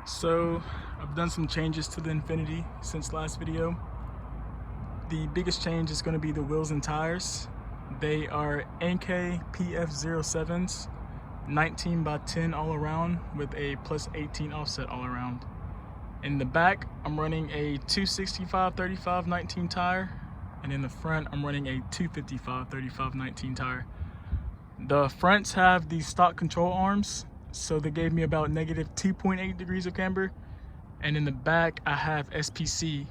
So I've done some changes to the Infiniti since last video. The biggest change is going to be the wheels and tires. They are Enkei PF07s, 19x10 all around with a +18 offset all around. In the back, I'm running a 265/35/19 tire, and in the front, I'm running a 255/35/19 tire. The fronts have the stock control arms, so they gave me about -2.8 degrees of camber, and in the back, I have an SPC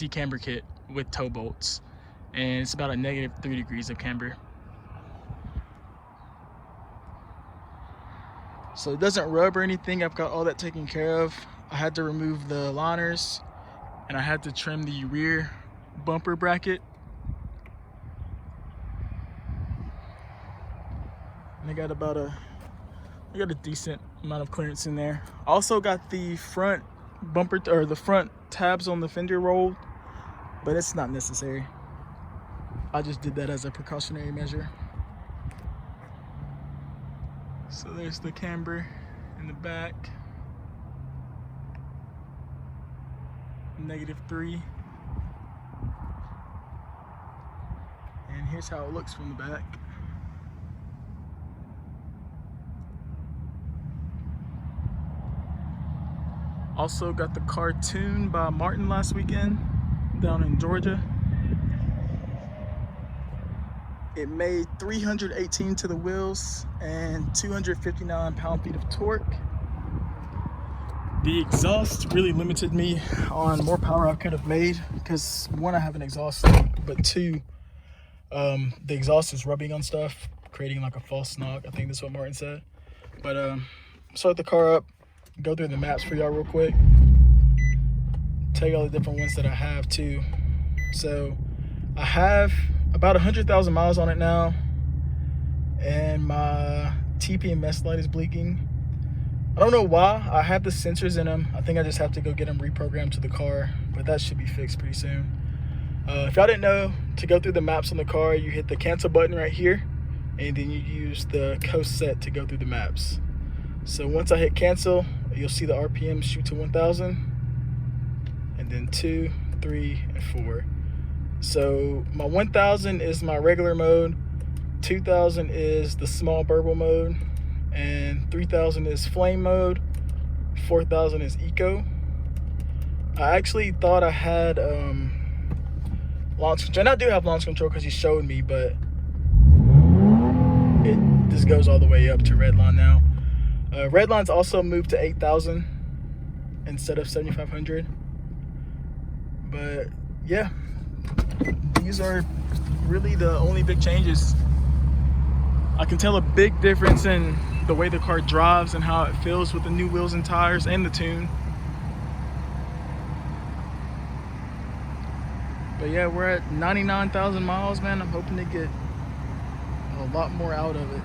camber kit with toe bolts, and it's about a -3 degrees of camber. So it doesn't rub or anything. I've got all that taken care of. I had to remove the liners, and I had to trim the rear bumper bracket. And I got a decent amount of clearance in there. Also got the front bumper or the front tabs on the fender rolled, but it's not necessary. I just did that as a precautionary measure. So there's the camber in the back, -3. And here's how it looks from the back. Also got the car tuned by Martin last weekend down in Georgia. It made 318 to the wheels and 259 pound-feet of torque. The exhaust really limited me on more power I could have made because one, I have an exhaust leak, but two, the exhaust is rubbing on stuff, creating like a false knock. I think that's what Martin said. But start the car up, go through the maps for y'all real quick, tell you all the different ones that I have too. So I have about 100,000 miles on it now, and my TPMS light is blinking. I don't know why. I have the sensors in them. I think I just have to go get them reprogrammed to the car, but that should be fixed pretty soon. If y'all didn't know, to go through the maps on the car, you hit the cancel button right here, and then you use the coast set to go through the maps. So once I hit cancel, you'll see the RPM shoot to 1,000, and then 2, 3, and 4. So my 1,000 is my regular mode, 2,000 is the small burble mode, and 3,000 is flame mode, 4,000 is eco. I actually thought I had launch control, and I do have launch control because he showed me, but it just goes all the way up to redline now. Redline's also moved to 8,000 instead of 7,500. But yeah, these are really the only big changes. I can tell a big difference in the way the car drives and how it feels with the new wheels and tires and the tune. But yeah, we're at 99,000 miles, man. I'm hoping to get a lot more out of it.